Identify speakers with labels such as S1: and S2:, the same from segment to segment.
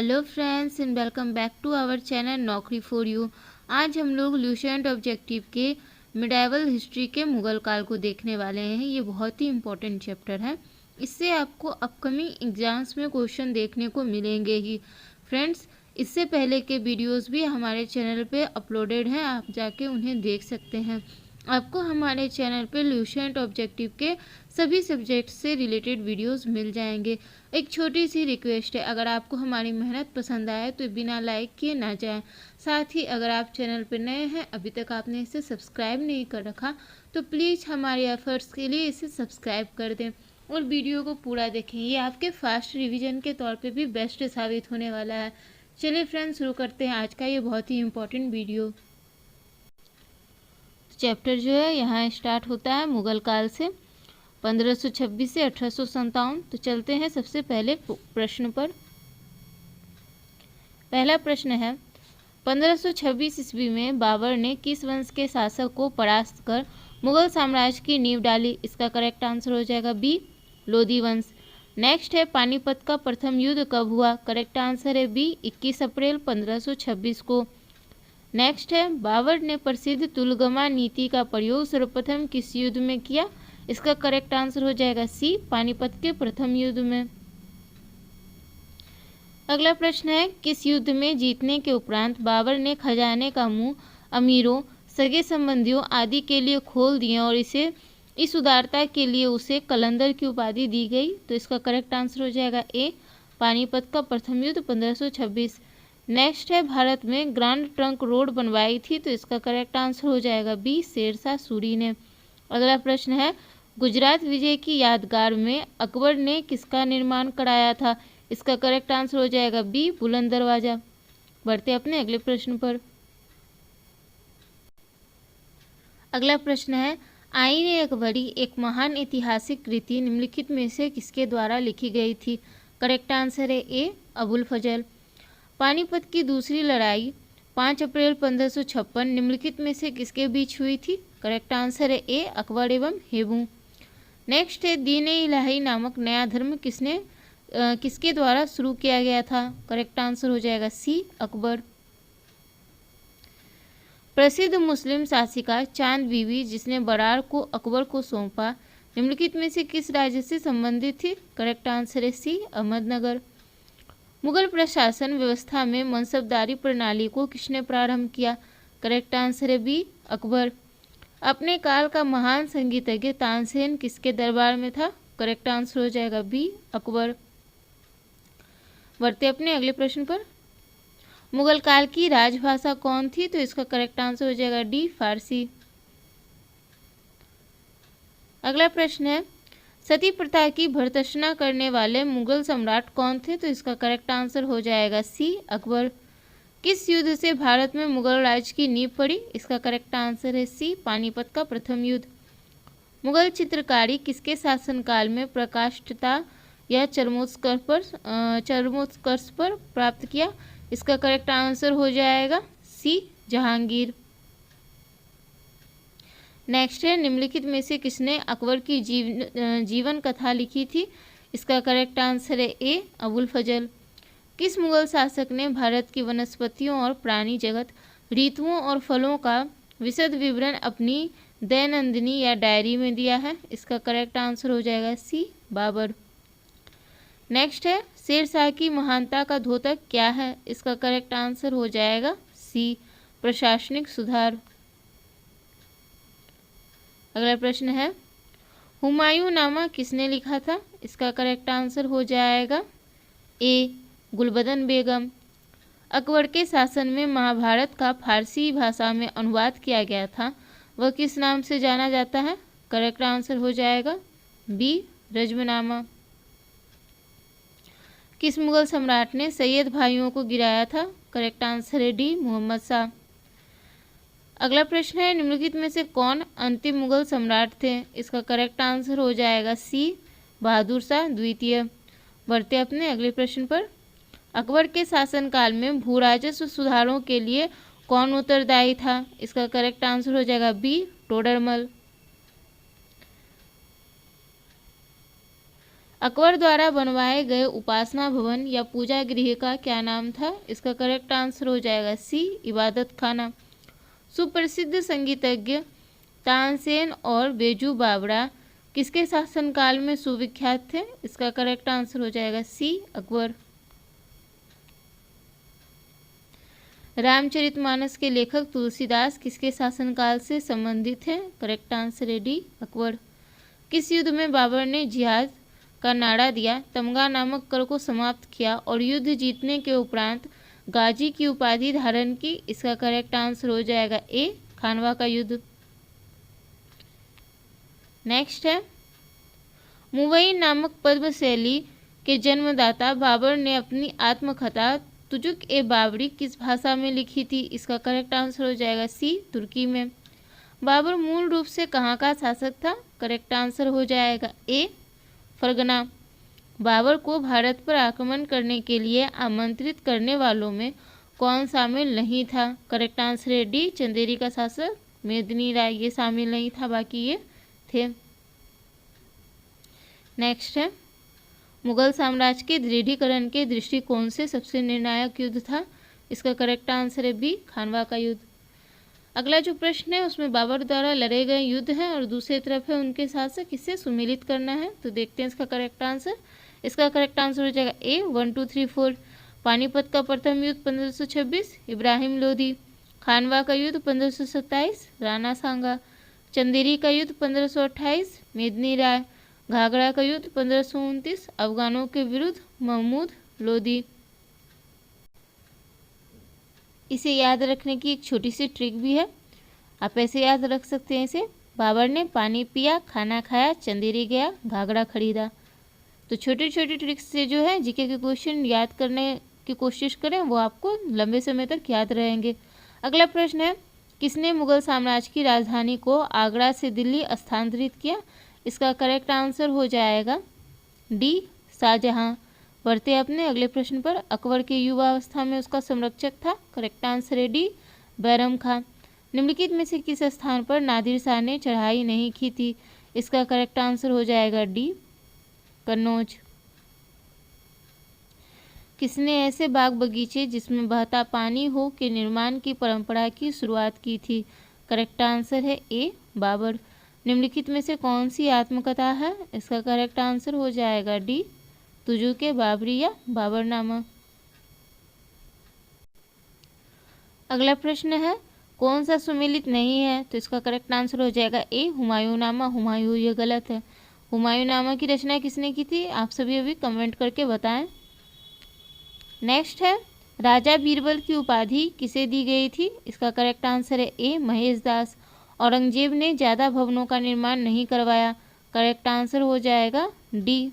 S1: Hello friends and welcome back to our channel Naukri for you. आज हम लोग Lucent objective के मिडाइवल हिस्ट्री के मुगल काल को देखने वाले हैं। ये बहुत ही इम्पोर्टेंट चैप्टर है। इससे आपको अपकमिंग एग्जाम्स में क्वेश्चन देखने को मिलेंगे ही। फ्रेंड्स, इससे पहले के वीडियोस भी हमारे चैनल पे अपलोडेड हैं, आप जाके उन्हें देख सकते हैं। आपको हमारे चैनल पे ल्यूसेंट ऑब्जेक्टिव के सभी सब्जेक्ट से रिलेटेड वीडियोस मिल जाएंगे। एक छोटी सी रिक्वेस्ट है, अगर आपको हमारी मेहनत पसंद आए तो बिना लाइक किए ना जाएं। साथ ही अगर आप चैनल पर नए हैं, अभी तक आपने इसे सब्सक्राइब नहीं कर रखा, तो प्लीज़ हमारे एफर्ट्स के लिए इसे सब्सक्राइब कर दें और वीडियो को पूरा देखें। ये आपके फास्ट रिवीजन के तौर पे भी बेस्ट साबित होने वाला है। चलिए फ्रेंड्स, शुरू करते हैं आज का ये बहुत ही इम्पोर्टेंट वीडियो। चैप्टर जो है यहाँ स्टार्ट होता है मुगल काल से 1526 से 1857। तो चलते हैं सबसे पहले प्रश्न पर। पहला प्रश्न है, 1526 ईस्वी में बाबर ने किस वंश के शासक को परास्त कर मुगल साम्राज्य की नींव डाली? इसका करेक्ट आंसर हो जाएगा बी, लोधी वंश। नेक्स्ट है, पानीपत का प्रथम युद्ध कब हुआ? करेक्ट आंसर है बी, 21 अप्रैल 1526 को। नेक्स्ट है, बाबर ने प्रसिद्ध तुलगमा नीति का प्रयोग सर्वप्रथम किस युद्ध में किया? इसका करेक्ट आंसर हो जाएगा सी, पानीपत के प्रथम युद्ध में। अगला प्रश्न है, किस युद्ध में जीतने के उपरांत बाबर ने खजाने का मुंह अमीरों, सगे संबंधियों आदि के लिए खोल दिया और इस उदारता के लिए उसे कलंदर की उपाधि दी गई? तो इसका करेक्ट आंसर हो जाएगा ए, पानीपत का प्रथम युद्ध 1526। नेक्स्ट है, भारत में ग्रांड ट्रंक रोड बनवाई थी? तो इसका करेक्ट आंसर हो जाएगा बी, शेरशाह सूरी ने। अगला प्रश्न है, गुजरात विजय की यादगार में अकबर ने किसका निर्माण कराया था? इसका करेक्ट आंसर हो जाएगा बी, बुलंद दरवाजा। बढ़ते अपने अगले प्रश्न पर। अगला प्रश्न है, आईन अकबरी एक महान ऐतिहासिक कृति निम्नलिखित में से किसके द्वारा लिखी गई थी? करेक्ट आंसर है ए, अबुल फजल। पानीपत की दूसरी लड़ाई 5 अप्रैल 1556 निम्नलिखित में से किसके बीच हुई थी? करेक्ट आंसर है ए, अकबर एवं हेबू। नेक्स्ट है, दीन-ए-इलाही नामक नया धर्म किसके द्वारा शुरू किया गया था? करेक्ट आंसर हो जाएगा सी, अकबर। प्रसिद्ध मुस्लिम शासिका चांद बीबी जिसने बरार को अकबर को सौंपा, निम्नलिखित में से किस राज्य से संबंधित थी? करेक्ट आंसर है सी, अहमदनगर। मुगल प्रशासन व्यवस्था में मनसबदारी प्रणाली को किसने प्रारंभ किया? करेक्ट आंसर है बी, अकबर। अपने काल का महान संगीतज्ञ तानसेन किसके दरबार में था? करेक्ट आंसर हो जाएगा बी, अकबर। बढ़ते अपने अगले प्रश्न पर। मुगल काल की राजभाषा कौन थी? तो इसका करेक्ट आंसर हो जाएगा डी, फारसी। अगला प्रश्न है, सती प्रथा की भर्त्सना करने वाले मुगल सम्राट कौन थे? तो इसका करेक्ट आंसर हो जाएगा सी, अकबर। किस युद्ध से भारत में मुगल राज्य की नींव पड़ी? इसका करेक्ट आंसर है सी, पानीपत का प्रथम युद्ध। मुगल चित्रकारी किसके शासनकाल में प्रकाष्ठता या चरमोत्कर्ष पर प्राप्त किया? इसका करेक्ट आंसर हो जाएगा सी, जहांगीर। नेक्स्ट है, निम्नलिखित में से किसने अकबर की जीवन कथा लिखी थी? इसका करेक्ट आंसर है ए, अबुल फजल। किस मुगल शासक ने भारत की वनस्पतियों और प्राणी जगत, ऋतुओं और फलों का विशद विवरण अपनी दैनंदिनी या डायरी में दिया है? इसका करेक्ट आंसर हो जाएगा सी, बाबर। नेक्स्ट है, शेरशाह की महानता का द्योतक क्या है? इसका करेक्ट आंसर हो जाएगा सी, प्रशासनिक सुधार। अगला प्रश्न है, हुमायूंनामा किसने लिखा था? इसका करेक्ट आंसर हो जाएगा ए, गुलबदन बेगम। अकबर के शासन में महाभारत का फारसी भाषा में अनुवाद किया गया था, वह किस नाम से जाना जाता है? करेक्ट आंसर हो जाएगा बी, रज्मनामा। किस मुगल सम्राट ने सैयद भाइयों को गिराया था? करेक्ट आंसर है डी, मोहम्मद शाह। अगला प्रश्न है, निम्नलिखित में से कौन अंतिम मुगल सम्राट थे? इसका करेक्ट आंसर हो जाएगा सी, बहादुर शाह द्वितीय। बढ़ते अपने अगले प्रश्न पर। अकबर के शासनकाल में भू राजस्व सुधारों के लिए कौन उत्तरदायी था? इसका करेक्ट आंसर हो जाएगा बी, टोडरमल। अकबर द्वारा बनवाए गए उपासना भवन या पूजा गृह का क्या नाम था? इसका करेक्ट आंसर हो जाएगा सी, इबादत खाना। सुप्रसिद्ध संगीतज्ञ तानसेन और बेजू बावरा किसके शासनकाल में सुविख्यात थे? इसका करेक्ट आंसर हो जाएगा सी, अकबर। रामचरितमानस के लेखक तुलसीदास किसके शासनकाल से संबंधित हैं? करेक्ट आंसर है डी, अकबर। किस युद्ध में बाबर ने जिहाद का नारा दिया, तमगा नामक कर को समाप्त किया और युद्ध जीतने के उपरांत गाजी की उपाधि धारण की? इसका करेक्ट आंसर हो जाएगा ए, खानवा का युद्ध। नेक्स्ट है, मुवई नामक पद्म शैली के जन्मदाता बाबर ने अपनी आत्मकथा तुजुक ए बाबरी किस भाषा में लिखी थी? इसका करेक्ट आंसर हो जाएगा सी, तुर्की में। बाबर मूल रूप से कहाँ का शासक था? करेक्ट आंसर हो जाएगा ए, फरगना। बाबर को भारत पर आक्रमण करने के लिए आमंत्रित करने वालों में कौन शामिल नहीं था? करेक्ट आंसर है डी, चंदेरी का शासक मेदिनी राय, ये शामिल नहीं था, बाकी ये थे। नेक्स्ट है, मुगल साम्राज्य के दृढ़ीकरण के दृष्टिकोण से सबसे निर्णायक युद्ध था? इसका करेक्ट आंसर है बी, खानवा का युद्ध। अगला जो प्रश्न है उसमें बाबर द्वारा लड़े गए युद्ध है और दूसरी तरफ है उनके शासक, किससे सुमेलित करना है? तो देखते हैं इसका करेक्ट आंसर। इसका करेक्ट आंसर हो जाएगा ए, 1 2 3 4। पानीपत का प्रथम युद्ध 1526, इब्राहिम लोधी। खानवा का युद्ध 1527, राणा सांगा। चंदेरी का युद्ध 1528, मेदिनी राय। घाघरा का युद्ध 1529, अफगानों के विरुद्ध महमूद लोधी। इसे याद रखने की एक छोटी सी ट्रिक भी है, आप ऐसे याद रख सकते हैं इसे। बाबर ने पानी पिया, खाना खाया, चंदेरी गया, घाघरा खरीदा। तो छोटी छोटी ट्रिक्स से जो है जीके के क्वेश्चन याद करने की कोशिश करें, वो आपको लंबे समय तक याद रहेंगे। अगला प्रश्न है, किसने मुगल साम्राज्य की राजधानी को आगरा से दिल्ली स्थानांतरित किया? इसका करेक्ट आंसर हो जाएगा डी, शाहजहां। बढ़ते अपने अगले प्रश्न पर। अकबर के युवा अवस्था में उसका संरक्षक था? करेक्ट आंसर है डी, बैरम खान। निम्नलिखित में से किस स्थान पर नादिर शाह ने चढ़ाई नहीं की थी? इसका करेक्ट आंसर हो जाएगा डी, कन्नौज। किसने ऐसे बाग बगीचे जिसमें बहता पानी हो के निर्माण की परंपरा की शुरुआत की थी? करेक्ट आंसर है ए, बाबर। निम्नलिखित में से कौन सी आत्मकथा है? इसका करेक्ट आंसर हो जाएगा डी, तुजुक ए बाबरी या बाबरनामा। अगला प्रश्न है, कौन सा सुमेलित नहीं है? तो इसका करेक्ट आंसर हो जाएगा ए, हुमायूंनामा। हुमायूं ये गलत है। हुमायूंनामा की रचना किसने की थी? आप सभी अभी कमेंट करके बताएं। नेक्स्ट है, राजा बीरबल की उपाधि किसे दी गई थी? इसका करेक्ट आंसर है ए, महेश दास। औरंगजेब ने ज़्यादा भवनों का निर्माण नहीं करवाया? करेक्ट आंसर हो जाएगा डी,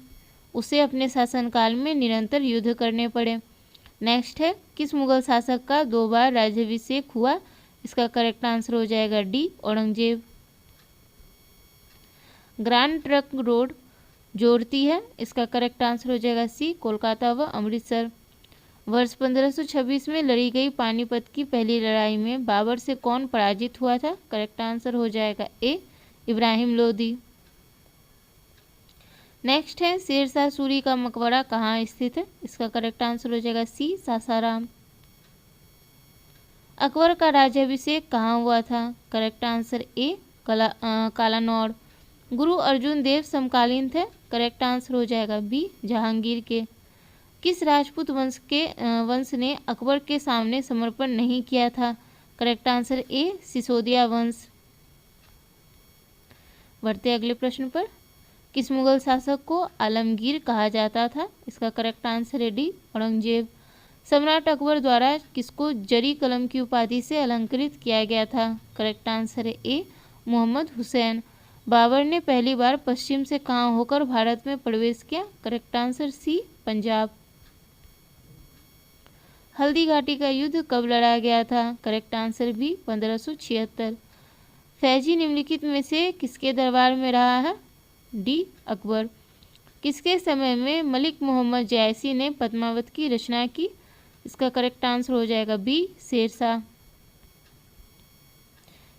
S1: उसे अपने शासनकाल में निरंतर युद्ध करने पड़े। नेक्स्ट है, किस मुगल शासक का 2 बार राज्याभिषेक हुआ? इसका करेक्ट आंसर हो जाएगा D, Aurangzeb. Grand trunk road जोड़ती है? इसका करेक्ट आंसर हो जाएगा सी, कोलकाता व अमृतसर। वर्ष 1526 में लड़ी गई पानीपत की पहली लड़ाई में बाबर से कौन पराजित हुआ था? करेक्ट आंसर हो जाएगा ए, इब्राहिम लोधी। नेक्स्ट है, शेरशाह सूरी का मकबरा कहाँ स्थित है? इसका करेक्ट आंसर हो जाएगा सी, सासाराम। अकबर का राज्याभिषेक कहाँ हुआ था? Correct answer A, Kalanaur. गुरु अर्जुन देव समकालीन थे? करेक्ट आंसर हो जाएगा बी, जहांगीर के। किस राजपूत वंश ने अकबर के सामने समर्पण नहीं किया था? करेक्ट आंसर ए, सिसोदिया वंश। बढ़ते अगले प्रश्न पर। किस मुगल शासक को आलमगीर कहा जाता था? इसका करेक्ट आंसर है डी, औरंगजेब। सम्राट अकबर द्वारा किसको जरी कलम की उपाधि से अलंकृत किया गया था? करेक्ट आंसर है ए, मोहम्मद हुसैन। बाबर ने पहली बार पश्चिम से कहाँ होकर भारत में प्रवेश किया? Correct answer C, Punjab. Haldi Ghati का युद्ध कब लड़ा गया था? Correct answer B, 1576। फैजी निम्नलिखित में से किसके दरबार में रहा है? डी, अकबर। किसके समय में मलिक मोहम्मद जायसी ने पद्मावत की रचना की? इसका करेक्ट आंसर हो जाएगा बी, शेरशाह।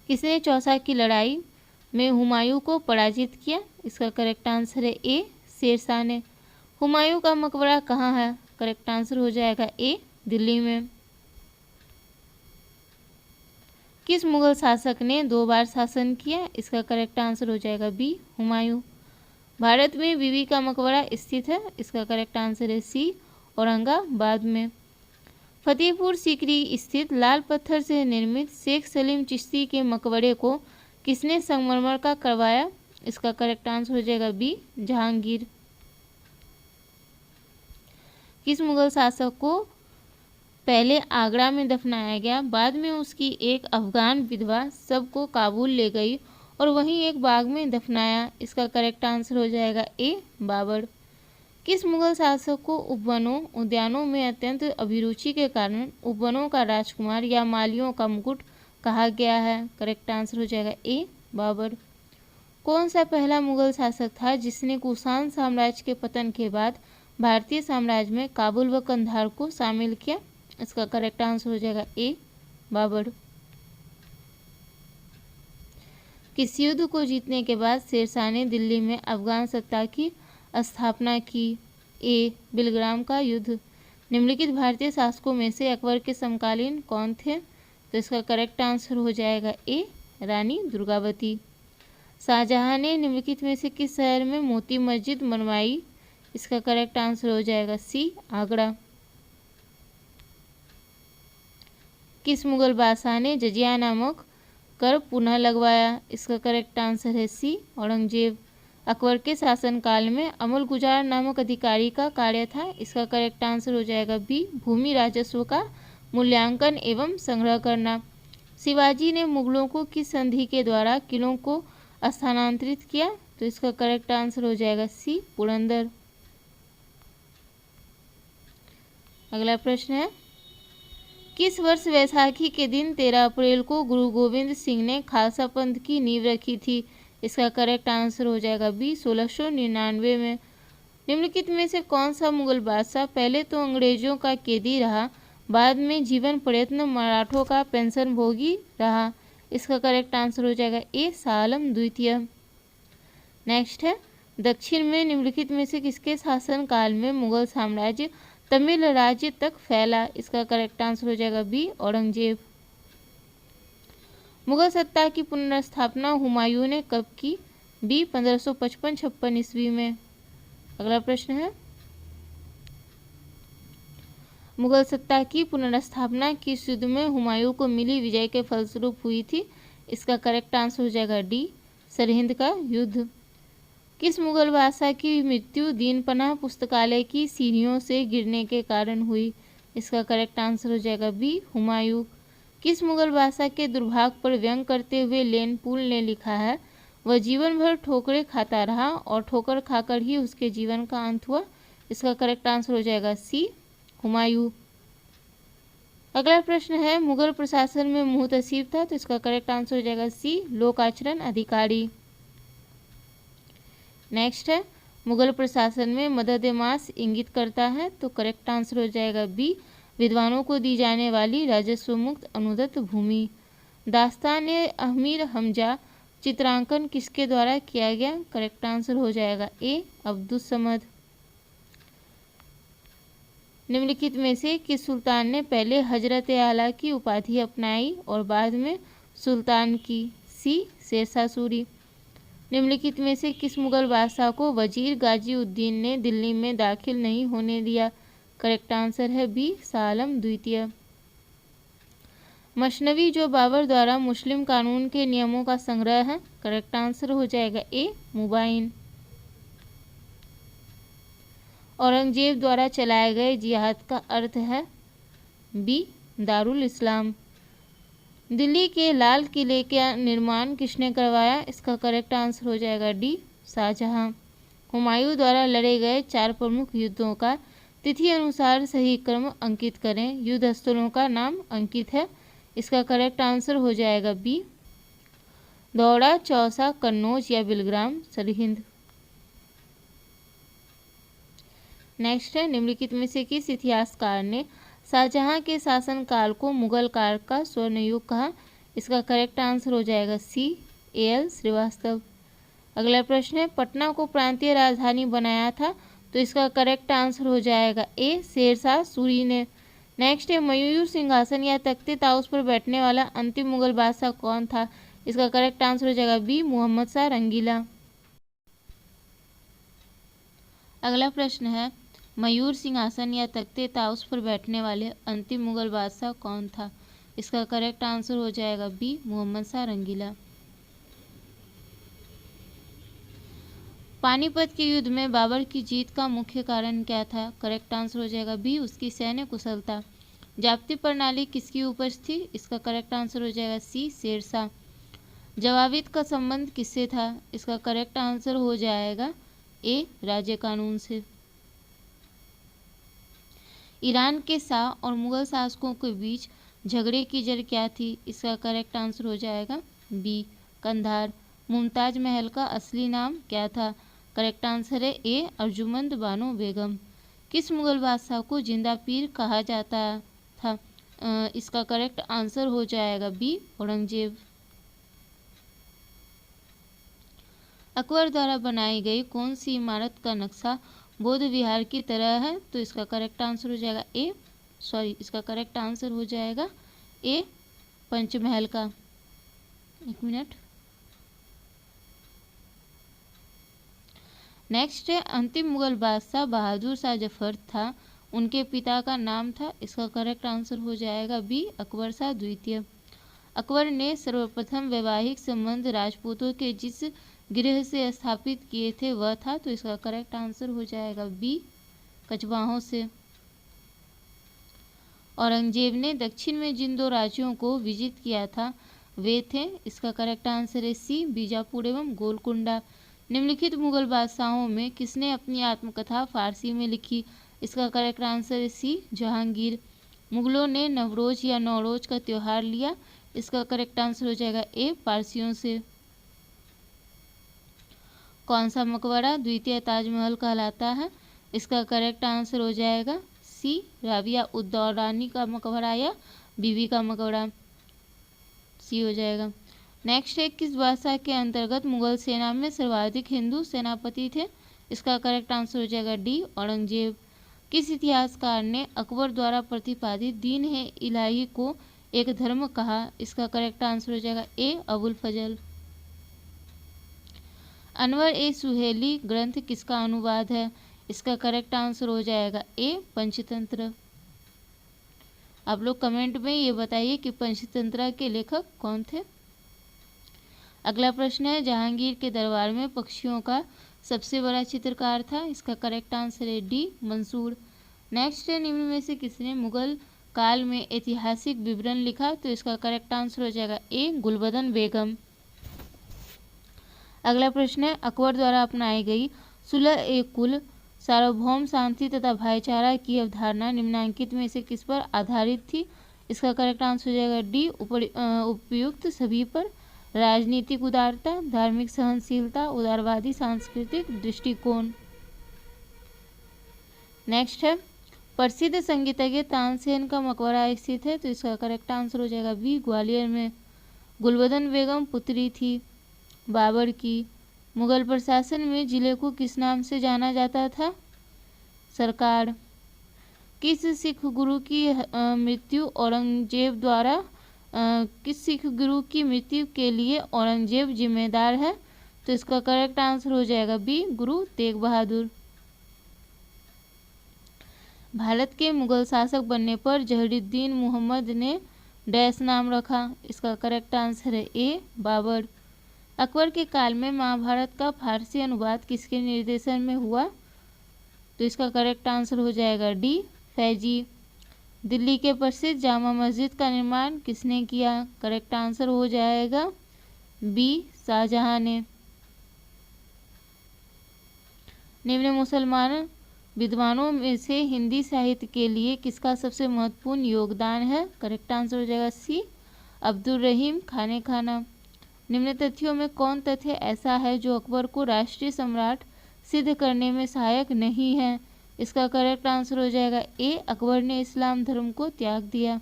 S1: किसने चौसा की लड़ाई में हुमायूं को पराजित किया? इसका करेक्ट आंसर है ए, शेरशाह ने। हुमायूं का मकबरा कहाँ है? करेक्ट आंसर हो जाएगा ए, दिल्ली में। किस मुगल शासक ने 2 बार शासन किया? इसका करेक्ट आंसर हो जाएगा बी, हुमायूं। भारत में बीबी का मकबरा स्थित है? इसका करेक्ट आंसर है सी, औरंगाबाद में। फतेहपुर सीकरी स्थित लाल पत्थर से निर्मित शेख सलीम चिश्ती के मकबरे को किसने संगमरमर का करवाया? इसका करेक्ट आंसर हो जाएगा बी, जहांगीर। किस मुगल शासक को पहले आगरा में दफनाया गया, बाद में उसकी एक अफगान विधवा सबको काबुल ले गई और वहीं एक बाग में दफनाया? इसका करेक्ट आंसर हो जाएगा ए, बाबर। किस मुगल शासक को उपवनों उद्यानों में अत्यंत अभिरुचि के कारण उपवनों का राजकुमार या मालियों का मुकुट कहा गया है? करेक्ट आंसर हो जाएगा ए, बाबर। कौन सा पहला मुगल शासक था जिसने कुषाण साम्राज्य के पतन के बाद भारतीय साम्राज्य में काबुल व कंधार को शामिल किया? इसका करेक्ट आंसर हो जाएगा ए, बाबर। किस युद्ध को जीतने के बाद शेरशाह ने दिल्ली में अफगान सत्ता की स्थापना की? ए, बिलग्राम का युद्ध। निम्नलिखित भारतीय शासकों में से अकबर के समकालीन कौन थे? तो इसका करेक्ट आंसर हो जाएगा ए, रानी दुर्गावती। शाहजहां ने निम्नलिखित में से किस शहर में मोती मस्जिद बनवाई? इसका करेक्ट आंसर हो जाएगा सी, आगरा। किस मुगल बादशाह ने जजिया नामक कर पुनः लगवाया? इसका करेक्ट आंसर है सी, औरंगजेब। अकबर के शासनकाल में अमल गुजार नामक अधिकारी का कार्य था? इसका करेक्ट आंसर हो जाएगा बी, भूमि राजस्व का मूल्यांकन एवं संग्रह करना। शिवाजी ने मुगलों को किस संधि के द्वारा किलों को स्थानांतरित किया? तो इसका करेक्ट आंसर हो जाएगा सी, पुरंदर। अगला प्रश्न है, किस वर्ष वैसाखी के दिन 13 अप्रैल को गुरु गोविंद सिंह ने खालसा पंथ की नींव रखी थी? इसका करेक्ट आंसर हो जाएगा बी, 1699 में। निम्नलिखित में से कौन सा मुगल बादशाह पहले तो अंग्रेजों का कैदी रहा, बाद में जीवन प्रयत्न मराठों का पेंशन भोगी रहा? इसका करेक्ट आंसर हो जाएगा ए, शाह आलम द्वितीय। नेक्स्ट है, दक्षिण में निम्नलिखित में से किसके शासन काल में मुगल साम्राज्य तमिल राज्य तक फैला? इसका करेक्ट आंसर हो जाएगा बी, औरंगजेब। मुगल सत्ता की पुनर्स्थापना हुमायूं ने कब की? बी, 1555-56 ईस्वी में। अगला प्रश्न है, मुगल सत्ता की पुनर्स्थापना किस युद्ध में हुमायूं को मिली विजय के फलस्वरूप हुई थी? इसका करेक्ट आंसर हो जाएगा डी, सरहिंद का युद्ध। किस मुगल बादशाह की मृत्यु दीनपनाह पुस्तकालय की सीढ़ियों से गिरने के कारण हुई? इसका करेक्ट आंसर हो जाएगा बी, हुमायूं। किस मुगल बादशाह के दुर्भाग्य पर व्यंग करते हुए लेन पुल ने लिखा है, वह जीवन भर ठोकरें खाता रहा और ठोकर खाकर ही उसके जीवन का अंत हुआ? इसका करेक्ट आंसर हो जाएगा सी, हुमायूं। अगला प्रश्न है, मुगल प्रशासन में मुहतसिब था? तो इसका करेक्ट आंसर हो जाएगा सी, लोक आचरण अधिकारी। नेक्स्ट है, मुगल प्रशासन में मदद मास इंगित करता है? तो करेक्ट आंसर हो जाएगा बी, विद्वानों को दी जाने वाली राजस्व मुक्त अनुदत्त भूमि। दास्तान अमीर हमजा चित्रांकन किसके द्वारा किया गया? करेक्ट आंसर हो जाएगा ए, अब्दुस समद। निम्नलिखित में से किस सुल्तान ने पहले हजरत आला की उपाधि अपनाई और बाद में सुल्तान की? सी, शेरशाह सूरी। निम्नलिखित में से किस मुगल बादशाह को वजीर गाजीउद्दीन ने दिल्ली में दाखिल नहीं होने दिया? करेक्ट आंसर है बी, शाह आलम द्वितीय। मसनवी जो बाबर द्वारा मुस्लिम कानून के नियमों का संग्रह है? करेक्ट आंसर हो जाएगा ए, मुबाइन। औरंगजेब द्वारा चलाए गए जिहाद का अर्थ है? बी, दारुल इस्लाम। दिल्ली के लाल किले का निर्माण किसने करवाया? इसका करेक्ट आंसर हो जाएगा डी, शाहजहां। हुमायूं द्वारा लड़े गए 4 प्रमुख युद्धों का तिथि अनुसार सही क्रम अंकित करें। युद्ध स्थलों का नाम अंकित है? इसका करेक्ट आंसर हो जाएगा बी, दौड़ा, चौसा, कन्नौज या बिलग्राम, सरहिंद। नेक्स्ट है, निम्नलिखित में से किस इतिहासकार ने शाहजहां के शासनकाल को मुगल काल का स्वर्ण युग कहा? इसका करेक्ट आंसर हो जाएगा सी, ए.एल. श्रीवास्तव। अगला प्रश्न है, पटना को प्रांतीय राजधानी बनाया था तो इसका करेक्ट आंसर हो जाएगा ए शेरशाह सूरी ने। नेक्स्ट है मयूर सिंहासन या तख्ते ताउस पर बैठने वाला अंतिम मुगल बादशाह कौन था? इसका करेक्ट आंसर हो जाएगा बी मोहम्मद शाह रंगीला। अगला प्रश्न है मयूर सिंहासन या तख्ते ताउस पर बैठने वाले अंतिम मुगल बादशाह कौन था? इसका करेक्ट आंसर हो जाएगा बी मोहम्मद शाह रंगीला। पानीपत के युद्ध में बाबर की जीत का मुख्य कारण क्या था? करेक्ट आंसर हो जाएगा बी उसकी सैन्य कुशलता। जाप्ती प्रणाली किसकी उपज थी? इसका करेक्ट आंसर हो जाएगा सी शेरशाह। जवाबित का संबंध किससे था? इसका करेक्ट आंसर हो जाएगा ए राज्य कानून से। ईरान के शाह और मुगल शासकों के बीच झगड़े की जड़ क्या थी? इसका करेक्ट आंसर हो जाएगा बी कंधार। मुमताज महल का असली नाम क्या था? करेक्ट आंसर है ए अर्जुमंद बानो बेगम। किस मुगल बादशाह को जिंदा पीर कहा जाता था? इसका करेक्ट आंसर हो जाएगा बी औरंगजेब। अकबर द्वारा बनाई गई कौन सी इमारत का नक्शा बौद्ध विहार की तरह है? तो इसका करेक्ट आंसर हो जाएगा इसका करेक्ट आंसर हो जाएगा ए पंचमहल का। एक मिनट। नेक्स्ट है अंतिम मुगल बादशाह बहादुर शाह जफर था, उनके पिता का नाम था। इसका करेक्ट आंसर हो जाएगा बी अकबर शाह द्वितीय। अकबर ने सर्वप्रथम वैवाहिक संबंध राजपूतों के जिस गृह से स्थापित किए थे वह था। तो इसका करेक्ट आंसर हो जाएगा बी कछवाहों से। औरंगजेब ने दक्षिण में जिन दो राज्यों को विजित किया था वे थे। इसका करेक्ट आंसर है सी बीजापुर एवं गोलकुंडा। निम्नलिखित मुगल बादशाहों में किसने अपनी आत्मकथा फारसी में लिखी? इसका करेक्ट आंसर है सी जहांगीर। मुगलों ने नवरोज या नौरोज का त्यौहार लिया। इसका करेक्ट आंसर हो जाएगा ए पारसियों से। कौन सा मकबरा द्वितीय ताजमहल कहलाता है? इसका करेक्ट आंसर हो जाएगा सी राबिया उद्दौलानी का मकबरा या बीबी का मकबरा, सी हो जाएगा। नेक्स्ट है किस बादशाह के अंतर्गत मुगल सेना में सर्वाधिक हिंदू सेनापति थे? इसका करेक्ट आंसर हो जाएगा डी औरंगजेब। किस इतिहासकार ने अकबर द्वारा प्रतिपादित दीन है इलाही को एक धर्म कहा? इसका करेक्ट आंसर हो जाएगा ए अबुल फजल। अनवर ए सुहेली ग्रंथ किसका अनुवाद है? इसका करेक्ट आंसर हो जाएगा ए पंचतंत्र। आप लोग कमेंट में ये बताइए कि पंचतंत्र के लेखक कौन थे। अगला प्रश्न है जहांगीर के दरबार में पक्षियों का सबसे बड़ा चित्रकार था? इसका करेक्ट आंसर है डी मंसूर। नेक्स्ट है निम्न में से किसने मुगल काल में ऐतिहासिक विवरण लिखा? तो इसका करेक्ट आंसर हो जाएगा ए गुलबदन बेगम। अगला प्रश्न है अकबर द्वारा अपनाई गई सुलह ए कुल सार्वभौम शांति तथा भाईचारा की अवधारणा निम्नांकित में से किस पर आधारित थी? इसका करेक्ट आंसर हो जाएगा डी उपयुक्त सभी पर। राजनीतिक उदारता, धार्मिक सहनशीलता, उदारवादी सांस्कृतिक दृष्टिकोण। नेक्स्ट है प्रसिद्ध संगीतज्ञ तानसेन का मकबरा स्थित है। तो इसका करेक्ट आंसर हो जाएगा बी ग्वालियर में। गुलबदन बेगम पुत्री थी बाबर की। मुगल प्रशासन में जिले को किस नाम से जाना जाता था? सरकार। किस सिख गुरु की मृत्यु औरंगजेब द्वारा किस सिख गुरु की मृत्यु के लिए औरंगजेब जिम्मेदार है? तो इसका करेक्ट आंसर हो जाएगा बी गुरु तेग बहादुर। भारत के मुगल शासक बनने पर जहीरुद्दीन मोहम्मद ने डैश नाम रखा। इसका करेक्ट आंसर है ए बाबर। अकबर के काल में महाभारत का फारसी अनुवाद किसके निर्देशन में हुआ? तो इसका करेक्ट आंसर हो जाएगा डी फैजी। दिल्ली के प्रसिद्ध जामा मस्जिद का निर्माण किसने किया? करेक्ट आंसर हो जाएगा बी शाहजहां ने। निम्न मुसलमान विद्वानों में से हिंदी साहित्य के लिए किसका सबसे महत्वपूर्ण योगदान है? करेक्ट आंसर हो जाएगा सी अब्दुल रहीम खाने खाना। निम्न तथ्यों में कौन तथ्य ऐसा है जो अकबर को राष्ट्रीय सम्राट सिद्ध करने में सहायक नहीं है? इसका करेक्ट आंसर हो जाएगा ए अकबर ने इस्लाम धर्म को त्याग दिया।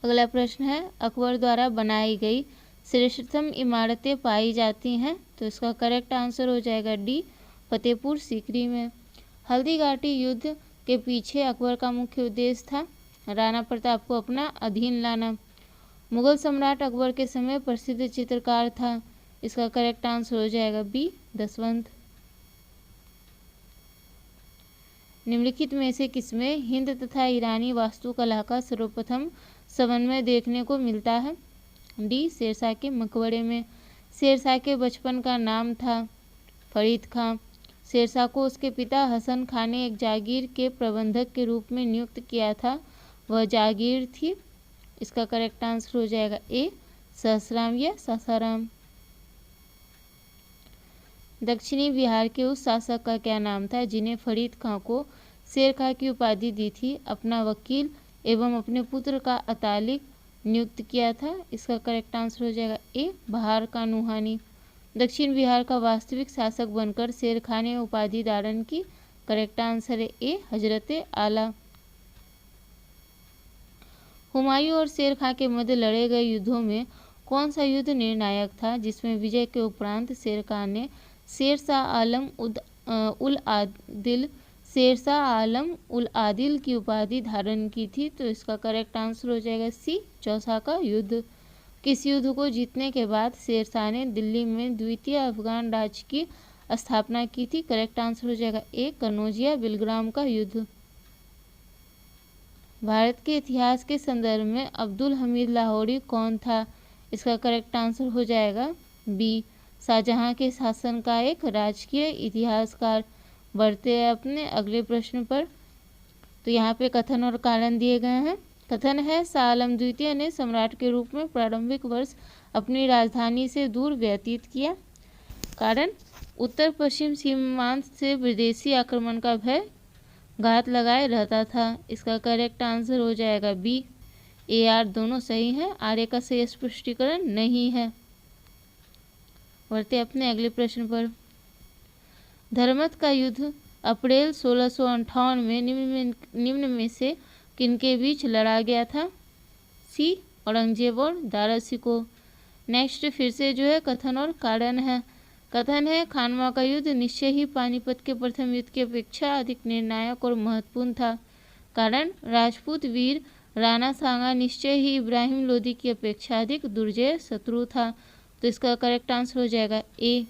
S1: अगला प्रश्न है अकबर द्वारा बनाई गई श्रेष्ठतम इमारतें पाई जाती हैं? तो इसका करेक्ट आंसर हो जाएगा डी, फतेहपुर सीकरी में। हल्दी घाटी युद्ध के पीछे अकबर का मुख्य उद्देश्य था? राणा प्रताप को अपना अधीन लाना। मुगल सम्राट अकबर के समय प्रसिद्ध चित्रकार था? इसका करेक्ट आंसर हो जाएगा बी, दसवंत। निम्नलिखित में से किसमें हिंद तथा ईरानी वास्तुकला का सर्वप्रथम समन्वय देखने को मिलता है? डी, शेरशाह के मकबरे में। शेरशाह के बचपन का नाम था? फरीद खां। शेरशाह को उसके पिता हसन खां ने एक जागीर के प्रबंधक के रूप में नियुक्त किया था, वह जागीर थी? इसका करेक्ट आंसर हो जाएगा ए, सहसराम या सासाराम। दक्षिणी बिहार के उस शासक का क्या नाम था जिन्हें फरीद खां को शेर खां की उपाधि दी थी, अपना वकील एवं अपने पुत्र का अतालिक नियुक्त किया था? इसका करेक्ट आंसर हो जाएगा ए, बहार का नुहानी। दक्षिण बिहार का वास्तविक शासक बनकर शेर खां ने उपाधि धारण की? करेक्ट आंसर है ए, हजरत आला। हुमायूं और शेर खां के मध्य लड़े गए युद्धों में कौन सा युद्ध निर्णायक था, जिसमें विजय के उपरांत शेर खां ने शेरशाह आलम उल आदिल की उपाधि धारण की थी? तो इसका करेक्ट आंसर हो जाएगा सी, चौसा का युद्ध। किस युद्ध को जीतने के बाद शेरशाह ने दिल्ली में द्वितीय अफगान राज्य की स्थापना की थी? करेक्ट आंसर हो जाएगा ए, कनौजिया बिलग्राम का युद्ध। भारत के इतिहास के संदर्भ में अब्दुल हमीद लाहौरी कौन था? इसका करेक्ट आंसर हो जाएगा बी, शाहजहां के शासन का एक राजकीय इतिहासकार। बढ़ते हैं अपने अगले प्रश्न पर। तो यहाँ पे कथन और कारण दिए गए हैं। कथन है, शाह आलम द्वितीय ने सम्राट के रूप में प्रारंभिक वर्ष अपनी राजधानी से दूर व्यतीत किया। कारण, उत्तर पश्चिम सीमांत से विदेशी आक्रमण का भय घात लगाए रहता था। इसका करेक्ट आंसर हो जाएगा बी, ए आर दोनों सही हैं, आर का सही स्पष्टीकरण नहीं है। बढ़ते अपने अगले प्रश्न पर। धर्मत का युद्ध अप्रैल 1658 में निम्न में से किनके बीच लड़ा गया था? सी, औरंगजेब और दारा शिकोह। नेक्स्ट फिर से जो है कथन और कारण है। कथन है, खानवा का युद्ध निश्चय ही पानीपत के प्रथम युद्ध की अपेक्षा अधिक निर्णायक और महत्वपूर्ण था। कारण, राजपूत वीर राणा सांगा निश्चय ही इब्राहिम लोदी की अपेक्षा अधिक दुर्जय शत्रु था। तो इसका करेक्ट आंसर हो जाएगा ए,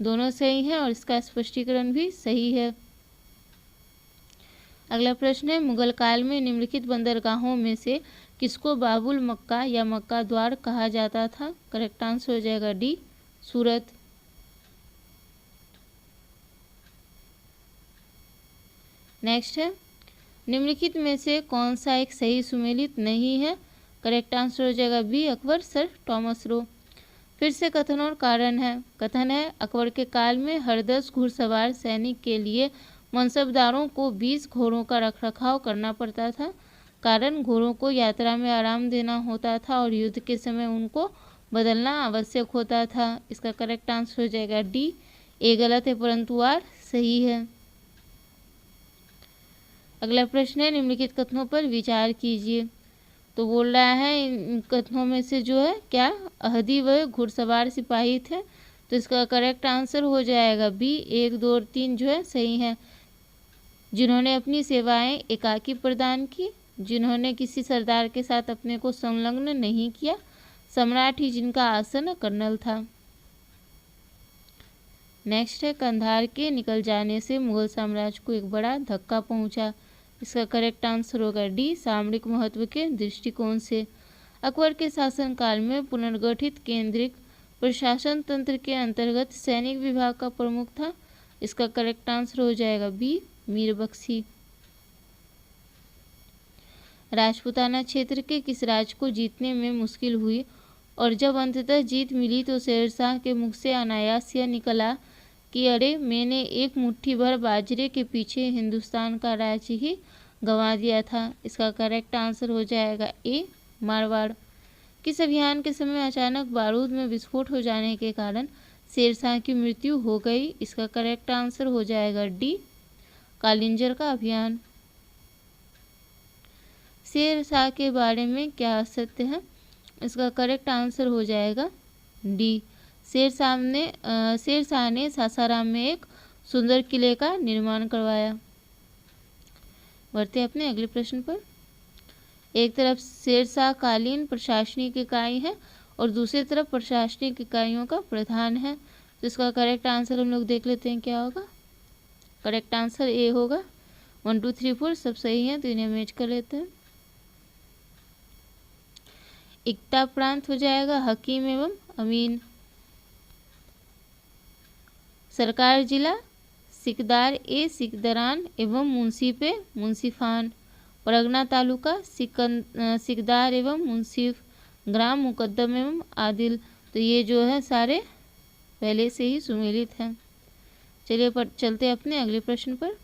S1: दोनों सही हैं और इसका स्पष्टीकरण भी सही है। अगला प्रश्न है, मुगल काल में निम्नलिखित बंदरगाहों में से किसको बाबुल मक्का या मक्का द्वार कहा जाता था? करेक्ट आंसर हो जाएगा डी, सूरत। नेक्स्ट है, निम्नलिखित में से कौन सा एक सही सुमेलित नहीं है? करेक्ट आंसर हो जाएगा B, Akbar Sir Thomas Roe. फिर से कथन और कारण है। कथन है, अकबर के काल में हर 10 घुड़सवार सैनिक के लिए मनसबदारों को 20 घोड़ों का रखरखाव करना पड़ता था। कारण, घोड़ों को यात्रा में आराम देना होता था और युद्ध के समय उनको बदलना आवश्यक होता था। इसका करेक्ट आंसर हो जाएगा डी, ए गलत है परंतु आर सही है। अगला प्रश्न है, निम्नलिखित कथनों पर विचार कीजिए। तो बोल रहा है इन कथनों में से जो है क्या अहदी व घुड़सवार सिपाही थे? तो इसका करेक्ट आंसर हो जाएगा बी, 1, 2 और 3 जो है सही है। जिन्होंने अपनी सेवाएं एकाकी प्रदान की, जिन्होंने किसी सरदार के साथ अपने को संलग्न नहीं किया, सम्राट ही जिनका आसन कर्नल था। नेक्स्ट है, कंधार के निकल जाने से मुगल साम्राज्य को एक बड़ा धक्का पहुंचा। इसका करेक्ट आंसर होगा डी, सामरिक महत्व के दृष्टिकोण से। अकबर के शासनकाल में पुनर्गठित केंद्रित प्रशासन तंत्र के अंतर्गत सैनिक विभाग का प्रमुख था। इसका करेक्ट आंसर हो जाएगा बी, मीर बख्शी। राजपूताना क्षेत्र के किस राज्य को जीतने में मुश्किल हुई और जब अंततः जीत मिली तो शेरशाह के मुख से अनायास यह निकला कि अरे मैंने एक मुट्ठी भर बाजरे के पीछे हिंदुस्तान का राज्य ही गंवा दिया था। इसका करेक्ट आंसर हो जाएगा ए, मारवाड़। किस अभियान के समय अचानक बारूद में विस्फोट हो जाने के कारण शेरशाह की मृत्यु हो गई? इसका करेक्ट आंसर हो जाएगा डी, कालिंजर का अभियान। शेरशाह के बारे में क्या असत्य है? इसका करेक्ट आंसर हो जाएगा डी शेर शाह ने सासाराम में एक सुंदर किले का निर्माण करवाया। बढ़ते अपने अगले प्रश्न पर। एक तरफ शेर शाह कालीन प्रशासनिक इकाई है और दूसरी तरफ प्रशासनिक इकाइयों का प्रधान है। तो इसका करेक्ट आंसर हम लोग देख लेते हैं क्या होगा। करेक्ट आंसर ए होगा। 1 2 3 4 सब सही है, तो इन्हें मैच कर लेते हैं। इक्ता प्रांत हो जाएगा हकीम एवं अमीन। सरकार जिला सिकदार ए सिकदरान एवं मुंशी पे मुंसिफान। परगना तालुका सिकदार एवं मुंसिफ। ग्राम मुकद्दम एवं आदिल। तो ये जो है सारे पहले से ही सुमेलित हैं। चलिए चलते अपने अगले प्रश्न पर।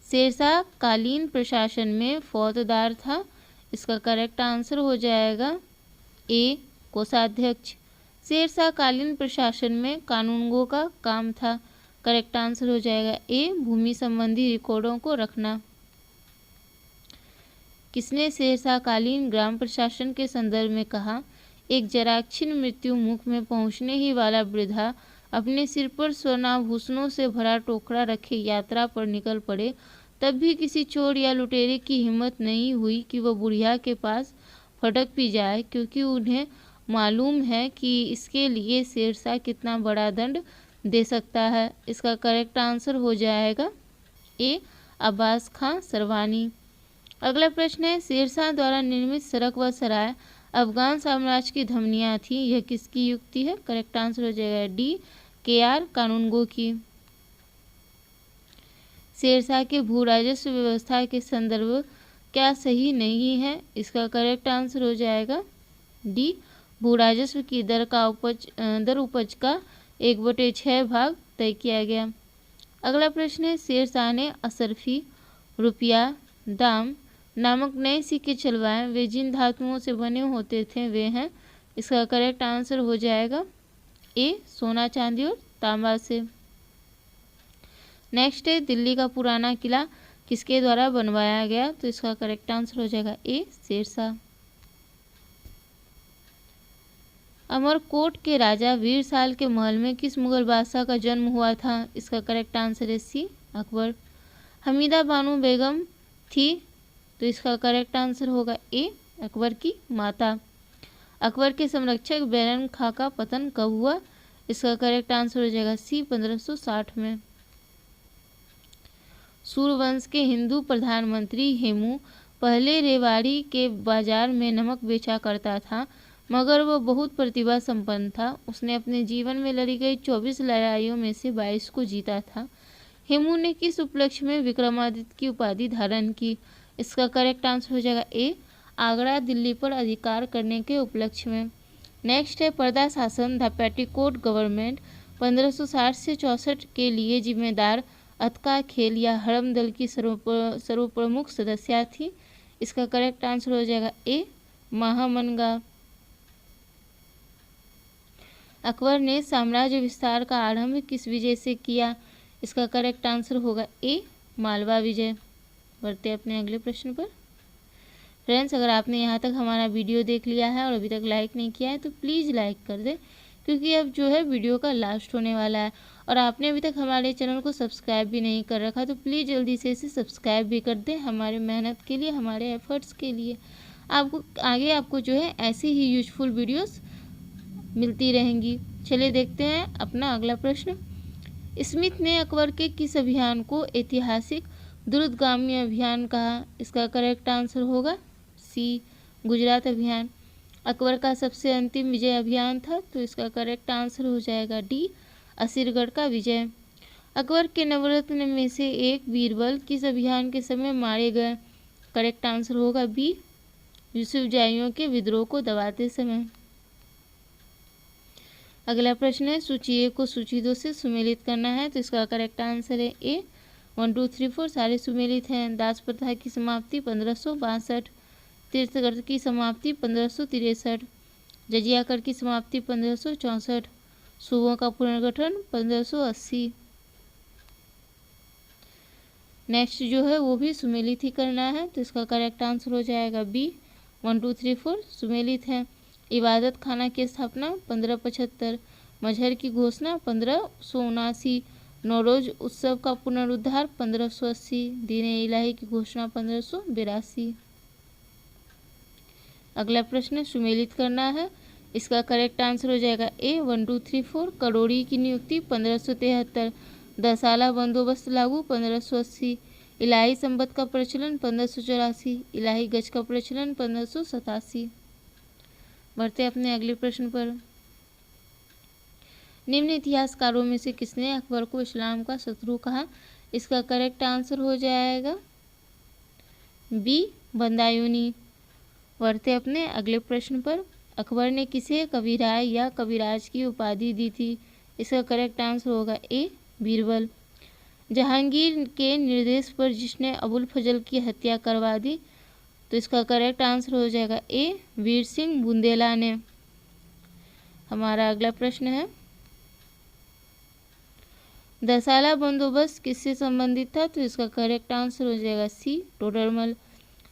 S1: शेरशाह कालीन प्रशासन में फौजदार था। इसका करेक्ट आंसर हो जाएगा ए कोषाध्यक्ष। शेरशाह कालीन प्रशासन में कानूनगो का काम था। करेक्ट आंसर हो जाएगा ए भूमि संबंधी रिकॉर्डों को रखना। किसने शेरशाह कालीन ग्राम प्रशासन के संदर्भ में कहा, एक जराक्षीण मृत्यु मुख में पहुंचने ही वाला वृद्धा अपने सिर पर स्वर्णाभूषणों से भरा टोकरा रखे यात्रा पर निकल पड़े, तब भी किसी चोर या लुटेरे की हिम्मत नहीं हुई कि वह बुढ़िया के पास फटक भी जाए, क्योंकि उन्हें मालूम है कि इसके लिए शेरशाह कितना बड़ा दंड दे सकता है। इसका करेक्ट आंसर हो जाएगा ए अब्बास खां सरवानी। अगला प्रश्न है, शेरशाह द्वारा निर्मित सड़क व सराय अफगान साम्राज्य की धमनियाँ थी, यह किसकी युक्ति है। करेक्ट आंसर हो जाएगा डी के.आर. कानूनगो की। शेरशाह के भू राजस्व व्यवस्था के संदर्भ क्या सही नहीं है। इसका करेक्ट आंसर हो जाएगा डी भू राजस्व की दर उपज का 1/6 भाग तय किया गया। अगला प्रश्न है, शेरशाह ने असरफी, रुपया, दाम नामक नए सिक्के चलवाए, वे जिन धातुओं से बने होते थे वे हैं। इसका करेक्ट आंसर हो जाएगा ए सोना, चांदी और तांबा से। नेक्स्ट है, दिल्ली का पुराना किला किसके द्वारा बनवाया गया। तो इसका करेक्ट आंसर हो जाएगा ए शेरशाह। अमरकोट के राजा वीरसाल के महल में किस मुगल बादशाह का जन्म हुआ था। इसका करेक्ट आंसर है सी अकबर। हमीदा बानो बेगम थी, तो इसका करेक्ट आंसर होगा ए अकबर की माता। अकबर के संरक्षक बैरम खां का पतन कब हुआ। इसका करेक्ट आंसर हो जाएगा सी 1560 में। सूर्यवंश के हिंदू प्रधानमंत्री हेमू पहले रेवाड़ी के बाजार में नमक बेचा करता था, मगर वह बहुत प्रतिभा संपन्न था। उसने अपने जीवन में लड़ी गई 24 लड़ाइयों में से 22 को जीता था। हेमू ने किस उपलक्ष्य में विक्रमादित्य की उपाधि धारण की। इसका करेक्ट आंसर हो जाएगा ए आगरा दिल्ली पर अधिकार करने के उपलक्ष्य में। नेक्स्ट है, पर्दा शासन द पेटीकोट गवर्नमेंट 1560 से 64 के लिए जिम्मेदार अतका खेल या हरम दल की सर्वप्रमुख सदस्या थी। इसका करेक्ट आंसर हो जाएगा ए महामनगा। अकबर ने साम्राज्य विस्तार का आरंभ किस विजय से किया। इसका करेक्ट आंसर होगा ए मालवा विजय। बढ़ते अपने अगले प्रश्न पर। फ्रेंड्स, अगर आपने यहाँ तक हमारा वीडियो देख लिया है और अभी तक लाइक नहीं किया है तो प्लीज़ लाइक कर दें, क्योंकि अब जो है वीडियो का लास्ट होने वाला है। और आपने अभी तक हमारे चैनल को सब्सक्राइब भी नहीं कर रखा तो प्लीज़ जल्दी से इसे सब्सक्राइब भी कर दें, हमारे मेहनत के लिए, हमारे एफर्ट्स के लिए। आपको जो है ऐसी ही यूजफुल वीडियोस मिलती रहेंगी। चलिए देखते हैं अपना अगला प्रश्न। स्मिथ ने अकबर के किस अभियान को ऐतिहासिक द्रुतगामी अभियान कहा। इसका करेक्ट आंसर होगा सी गुजरात अभियान। अकबर का सबसे अंतिम विजय अभियान था, तो इसका करेक्ट आंसर हो जाएगा डी असीरगढ़ का विजय। अकबर के नवरत्न में से एक बीरबल किस अभियान के समय मारे गए। करेक्ट आंसर होगा बी यूसुफजाइयों के विद्रोह को दबाते समय। अगला प्रश्न है, सूची ए को सूची 2 से सुमेलित करना है, तो इसका करेक्ट आंसर है ए 1 2 3 4 सारे सुमेलित हैं। दास प्रथा की समाप्ति 1562, तीर्थगढ़ की समाप्ति 1563, जजिया कर की समाप्ति 1564, सूबों का पुनर्गठन 1580। नेक्स्ट जो है वो भी सुमेलित ही करना है, तो इसका करेक्ट आंसर हो जाएगा बी 1 2 3 4 सुमेलित है। इबादत खाना की स्थापना 1575, मजहर की घोषणा 1579, नौरोज उत्सव का पुनरुद्धार 1580, दीन इलाही की घोषणा 1582। अगला प्रश्न सुमेलित करना है। इसका करेक्ट आंसर हो जाएगा ए 1 2 3 4। करोड़ी की नियुक्ति 1573, दसाला बंदोबस्त लागू 1580, इलाही संबत का प्रचलन 1584, इलाही गज का प्रचलन 1587। बढ़ते अपने अगले प्रश्न पर। निम्न इतिहासकारों में से किसने अकबर को इस्लाम का शत्रु कहा? इसका करेक्ट आंसर हो जाएगा बी बंदायूनी। बढ़ते अपने अगले प्रश्न पर। अकबर ने किसे कविराय या कविराज की उपाधि दी थी? इसका करेक्ट आंसर होगा ए बीरबल। जहांगीर के निर्देश पर जिसने अबुल फजल की हत्या करवा दी, तो इसका करेक्ट आंसर हो जाएगा ए वीर सिंह बुंदेला ने। हमारा अगला प्रश्न है, दसाला बंदोबस्त किससे संबंधित था? तो इसका करेक्ट आंसर हो जाएगा सी टोडरमल।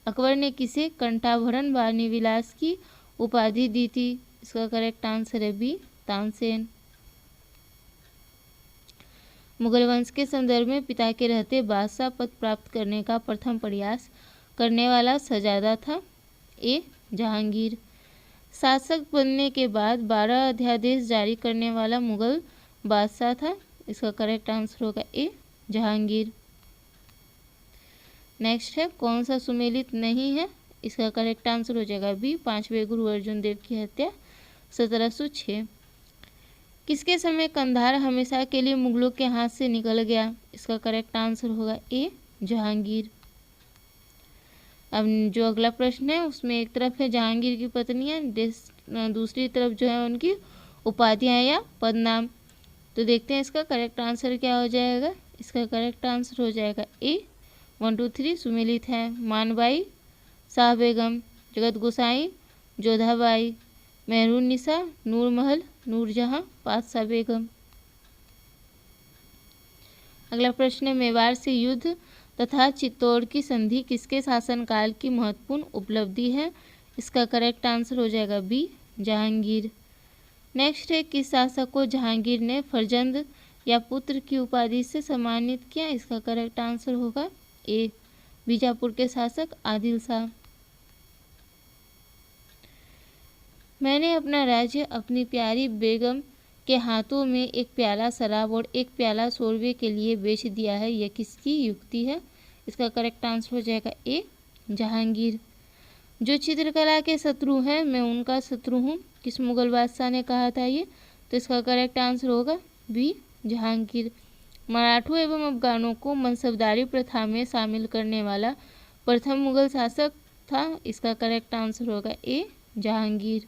S1: अकबर ने किसे कंठाभरण वाणी विलास की उपाधि दी थी? इसका करेक्ट आंसर है बी तानसेन। मुगल वंश के संदर्भ में पिता के रहते बादशाह पद प्राप्त करने का प्रथम प्रयास करने वाला शहजादा था? ए जहांगीर। शासक बनने के बाद 12 अध्यादेश जारी करने वाला मुगल बादशाह था? इसका करेक्ट आंसर होगा ए जहांगीर। नेक्स्ट है, कौन सा सुमेलित नहीं है? इसका करेक्ट आंसर हो जाएगा बी 5वें गुरु अर्जुन देव की हत्या 1706। किसके समय कंधार हमेशा के लिए मुगलों के हाथ से निकल गया? इसका करेक्ट आंसर होगा ए जहांगीर। अब जो अगला प्रश्न है उसमें एक तरफ है जहांगीर की पत्नियां, दूसरी तरफ जो है उनकी उपाधियां या पदनाम। तो देखते हैं इसका करेक्ट आंसर क्या हो जाएगा। इसका करेक्ट आंसर हो जाएगा ए 1 2 3 सुमेलित है। मानबाई, शाह बेगम, जगत गोसाई, जोधाबाई, मेहरून निसा, नूरमहल, नूरजहां, पातशाह बेगम। अगला प्रश्न है, मेवाड़ से युद्ध तथा चित्तौड़ की संधि किसके शासनकाल की महत्वपूर्ण उपलब्धि है? इसका करेक्ट आंसर हो जाएगा बी जहांगीर। नेक्स्ट है, किस शासक को जहांगीर ने फरजंद या पुत्र की उपाधि से सम्मानित किया? इसका करेक्ट आंसर होगा ए बीजापुर के शासक आदिल शाह। मैंने अपना राज्य अपनी प्यारी बेगम के हाथों में एक प्याला शराब और एक प्याला शोरबे के लिए बेच दिया है, यह किसकी युक्ति है? इसका करेक्ट आंसर हो जाएगा ए जहांगीर। जो चित्रकला के शत्रु हैं मैं उनका शत्रु हूँ, किस मुगल बादशाह ने कहा था ये? तो इसका करेक्ट आंसर होगा बी जहांगीर। मराठों एवं अफगानों को मनसबदारी प्रथा में शामिल करने वाला प्रथम मुगल शासक था? इसका करेक्ट आंसर होगा ए जहांगीर।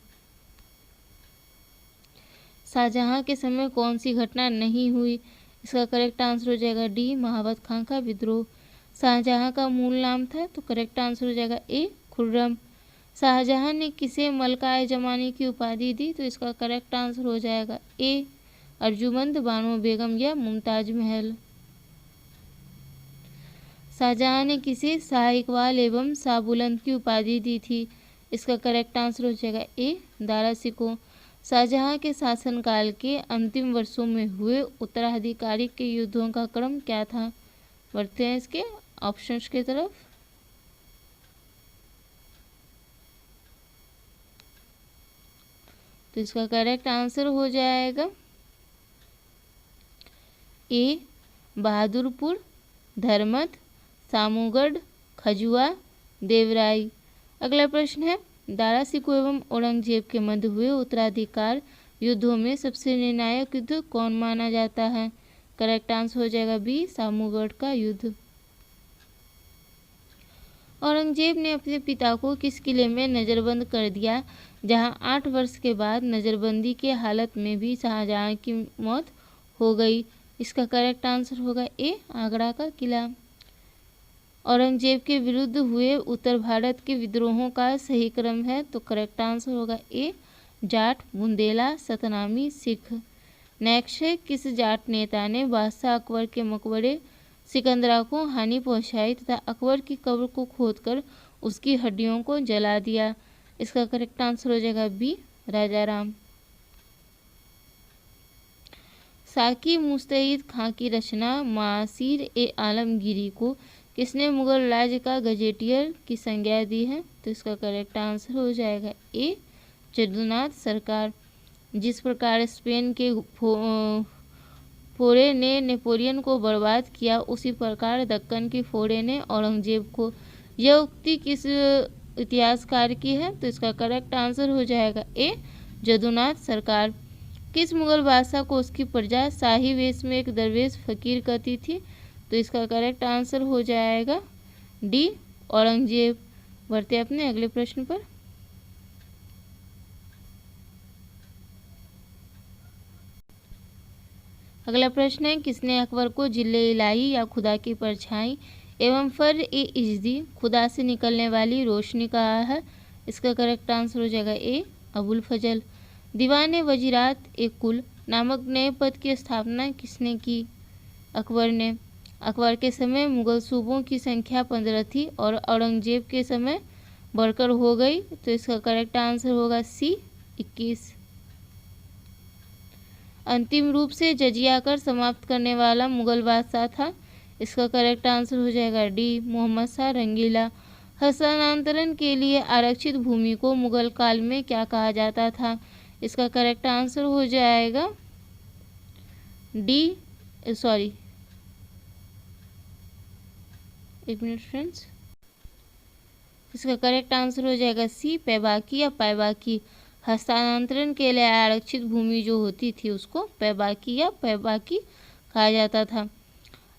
S1: शाहजहां के समय कौन सी घटना नहीं हुई? इसका करेक्ट आंसर हो जाएगा डी महाबत खां का विद्रोह। शाहजहां का मूल नाम था, तो करेक्ट आंसर हो जाएगा ए खुर्रम। शाहजहां ने किसे मलका जमानी की उपाधि दी? तो इसका करेक्ट आंसर हो जाएगा ए अर्जुमंद बानो बेगम या मुमताज महल। शाहजहां ने किसे शाह इकबाल एवं शाह बुलंद की उपाधि दी थी? इसका करेक्ट आंसर हो जाएगा ए दारा सिकों। शाहजहां के शासनकाल के अंतिम वर्षों में हुए उत्तराधिकारी के युद्धों का क्रम क्या था? बढ़ते हैं इसके ऑप्शंस की तरफ। तो इसका करेक्ट आंसर हो जाएगा ए बहादुरपुर, धर्मत, सामूगढ़, खजुआ, देवराई। अगला प्रश्न है, दारा सिकों एवं औरंगजेब के मध्य हुए उत्तराधिकार युद्धों में सबसे निर्णायक युद्ध कौन माना जाता है? करेक्ट आंसर हो जाएगा बी सामूगढ़ का युद्ध। औरंगजेब ने अपने पिता को किस किले में नज़रबंद कर दिया, जहां 8 वर्ष के बाद नज़रबंदी के हालत में भी शाहजहां की मौत हो गई? इसका करेक्ट आंसर होगा ए आगरा का किला। औरंगजेब के विरुद्ध हुए उत्तर भारत के विद्रोहों का सही क्रम है, तो करेक्ट आंसर होगा ए जाट, बुंदेला, सतनामी, सिख। नेक्स्ट है, किस जाट नेता ने बादशाह अकबर के मकबरे सिकंदरा को हानि पहुंचाई तथा अकबर की कब्र को खोदकर उसकी हड्डियों को जला दिया? इसका करेक्ट आंसर हो जाएगा बी राजा राम। साकी मुस्तैद खां की रचना मासीर ए आलमगीरी को किसने मुगल राज्य का गजेटियर की संज्ञा दी है? तो इसका करेक्ट आंसर हो जाएगा ए जदुनाथ सरकार। जिस प्रकार स्पेन के फोड़े ने नेपोलियन को बर्बाद किया, उसी प्रकार दक्कन के फोड़े ने औरंगजेब को। यह उक्ति किस इतिहासकार की है? तो इसका करेक्ट आंसर हो जाएगा ए जदुनाथ सरकार। किस मुगल बादशाह को उसकी प्रजा शाही वेश में एक दरवेश फकीर कहती थी? तो इसका करेक्ट आंसर हो जाएगा डी औरंगजेब। बढ़ते अपने अगले प्रश्न पर। अगला प्रश्न है, किसने अकबर को जिल्ले इलाही या खुदा की परछाई एवं फर ए इजदी खुदा से निकलने वाली रोशनी कहा है? इसका करेक्ट आंसर हो जाएगा ए अबुल फजल। दीवान वजीरात ए कुल नामक नए पद की स्थापना किसने की? अकबर ने। अकबर के समय मुगल सूबों की संख्या 15 थी और औरंगजेब के समय बढ़कर हो गई, तो इसका करेक्ट आंसर होगा सी 21। अंतिम रूप से जजिया कर समाप्त करने वाला मुगल बादशाह था? इसका करेक्ट आंसर हो जाएगा डी मोहम्मद शाह रंगीला। हस्तांतरण के लिए आरक्षित भूमि को मुगल काल में क्या कहा जाता था? इसका करेक्ट आंसर हो जाएगा डी एक मिनट फ्रेंड्स, इसका करेक्ट आंसर हो जाएगा सी पैबाकी या पैबाकी। हस्तांतरण के लिए आरक्षित भूमि जो होती थी उसको पैबाकी या पैबाकी कहा जाता था।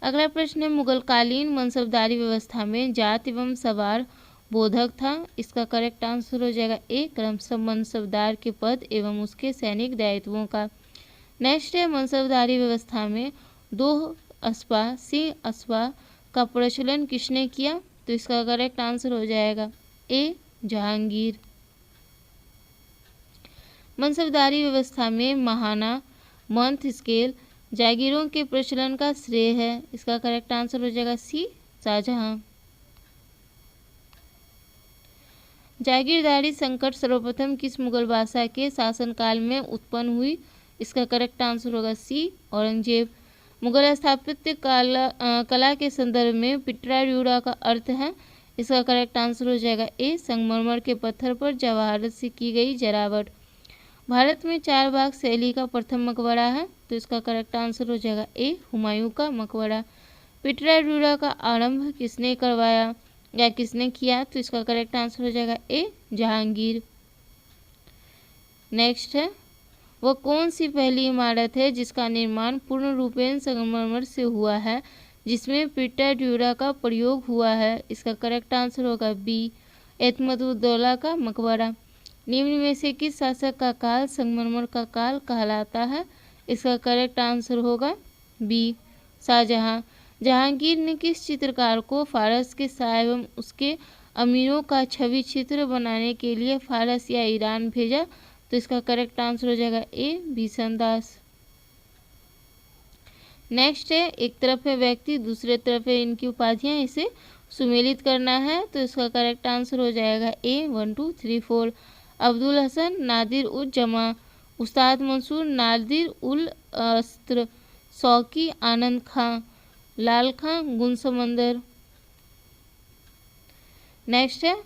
S1: अगला प्रश्न है, मुगल कालीन मनसबदारी व्यवस्था में जात एवं सवार बोधक था? इसका करेक्ट आंसर हो जाएगा ए क्रमशः मनसबदार के पद एवं उसके सैनिक दायित्वों का। नेक्स्ट है, मनसबदारी व्यवस्था में दो अस्पा सिंह अस्पा का प्रचलन किसने किया? तो इसका करेक्ट आंसर हो जाएगा ए जहांगीर। मनसबदारी व्यवस्था में महाना मंथ स्केल जागीरों के प्रचलन का श्रेय है? इसका करेक्ट आंसर हो जाएगा सी शाहजहां। जागीरदारी संकट सर्वप्रथम किस मुगल बादशाह के शासनकाल में उत्पन्न हुई? इसका करेक्ट आंसर होगा सी औरंगजेब। मुगल स्थापत्य कला के संदर्भ में पिट्राड्यूरा का अर्थ है? इसका करेक्ट आंसर हो जाएगा ए संगमरमर के पत्थर पर जवाहरत से की गई जरावट। भारत में 4 बाग शैली का प्रथम मकबरा है? तो इसका करेक्ट आंसर हो जाएगा ए हुमायूं का मकबरा। पिट्राड्यूरा का आरंभ किसने करवाया या किसने किया? तो इसका करेक्ट आंसर हो जाएगा ए जहांगीर। नेक्स्ट है, वह कौन सी पहली इमारत है जिसका निर्माण पूर्ण रूपेण संगमरमर से हुआ है जिसमें पिट्राड्यूरा का प्रयोग हुआ है? इसका करेक्ट आंसर होगा बी एतमदुद्दौला का मकबरा। निम्न में से किस शासक का काल संगमरमर का काल कहलाता है? इसका करेक्ट आंसर होगा बी शाहजहां। जहांगीर ने किस चित्रकार को फारस के शाह एवं उसके अमीरों का छवि चित्र बनाने के लिए फारस या ईरान भेजा? तो इसका करेक्ट आंसर हो जाएगा ए भीषण दास। नेक्स्ट है, एक तरफ है व्यक्ति दूसरे तरफ है इनकी उपाधियां, इसे सुमेलित करना है, तो इसका करेक्ट आंसर हो जाएगा ए 1 2 3 4। अब्दुल हसन नादिर उल जमा, उस्ताद मंसूर नादिर उल अस्त्र, शौकी आनंद खां, लाल खां गुलसमंदर। नेक्स्ट है,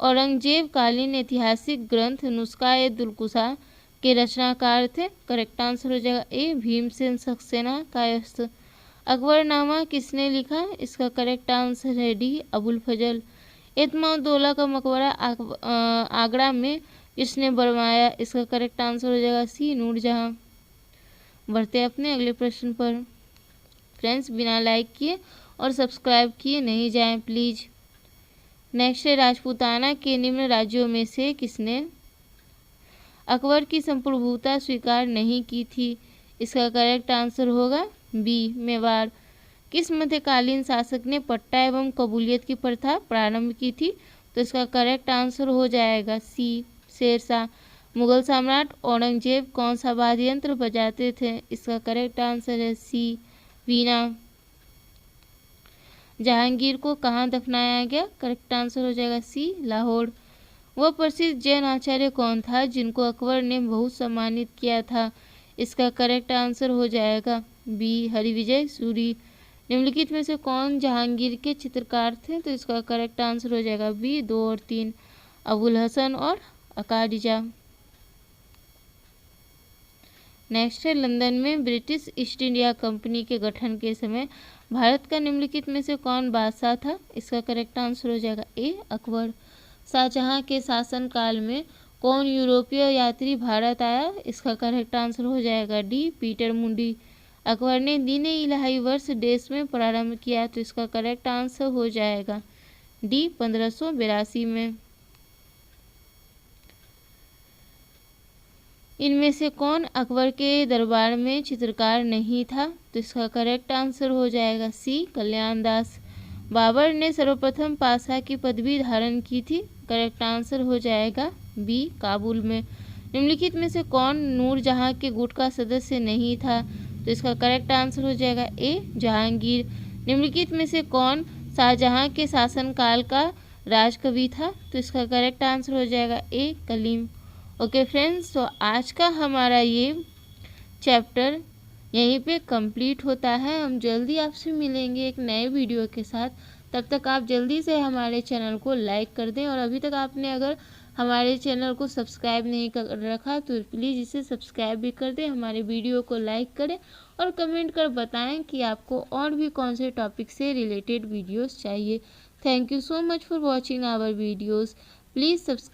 S1: औरंगजेब कालीन ऐतिहासिक ग्रंथ नुस्खा-ए-दुलकुशा के रचनाकार थे? करेक्ट आंसर हो जाएगा ए भीमसेन सक्सेना कायस्थ। अकबरनामा किसने लिखा? इसका करेक्ट आंसर है डी अबुल फजल। एतमाउद्दौला का मकबरा आगरा में किसने बनवाया? इसका करेक्ट आंसर हो जाएगा सी नूरजहां। बढ़ते हैं अपने अगले प्रश्न पर। फ्रेंड्स, बिना लाइक किए और सब्सक्राइब किए नहीं जाएं प्लीज़। नेक्स्ट है, राजपूताना के निम्न राज्यों में से किसने अकबर की संप्रभुता स्वीकार नहीं की थी? इसका करेक्ट आंसर होगा बी मेवाड़। किस मध्यकालीन शासक ने पट्टा एवं कबूलियत की प्रथा प्रारंभ की थी? तो इसका करेक्ट आंसर हो जाएगा सी शेरशाह। मुगल सम्राट औरंगजेब कौन सा वाद्य यंत्र बजाते थे? इसका करेक्ट आंसर है सी वीणा। जहांगीर को कहाँ दफनाया गया? करेक्ट आंसर हो जाएगा सी लाहौर। वह प्रसिद्ध जैन आचार्य कौन था जिनको अकबर ने बहुत सम्मानित किया था? इसका करेक्ट आंसर हो जाएगा बी हरिविजय सूरी। निम्नलिखित में से कौन जहांगीर के चित्रकार थे? तो इसका करेक्ट आंसर हो जाएगा बी 2 और 3, अबुल हसन और अकारिजा। नेक्स्ट है, लंदन में ब्रिटिश ईस्ट इंडिया कंपनी के गठन के समय भारत का निम्नलिखित में से कौन बादशाह था? इसका करेक्ट आंसर हो जाएगा ए अकबर। शाहजहां के शासनकाल में कौन यूरोपीय यात्री भारत आया? इसका करेक्ट आंसर हो जाएगा डी पीटर मुंडी। अकबर ने दीन-ए इलाही वर्ष देश में प्रारंभ किया, तो इसका करेक्ट आंसर हो जाएगा डी 1582 में। इनमें से कौन अकबर के दरबार में चित्रकार नहीं था? तो इसका करेक्ट आंसर हो जाएगा सी कल्याण दास। बाबर ने सर्वप्रथम पातशाह की पदवी धारण की थी, करेक्ट आंसर हो जाएगा बी काबुल में। निम्नलिखित में से कौन नूरजहां के गुट का सदस्य नहीं था? तो इसका करेक्ट आंसर हो जाएगा ए जहांगीर। निम्नलिखित में से कौन शाहजहां के शासनकाल का राजकवि था? तो इसका करेक्ट आंसर हो जाएगा ए कलीम। ओके फ्रेंड्स, तो आज का हमारा ये चैप्टर यहीं पे कंप्लीट होता है। हम जल्दी आपसे मिलेंगे एक नए वीडियो के साथ। तब तक आप जल्दी से हमारे चैनल को लाइक कर दें, और अभी तक आपने अगर हमारे चैनल को सब्सक्राइब नहीं कर रखा तो प्लीज़ इसे सब्सक्राइब भी कर दें, हमारे वीडियो को लाइक करें और कमेंट कर बताएं कि आपको और भी कौन से टॉपिक से रिलेटेड वीडियोस चाहिए। Thank you so much for watching our videos. Please subscribe.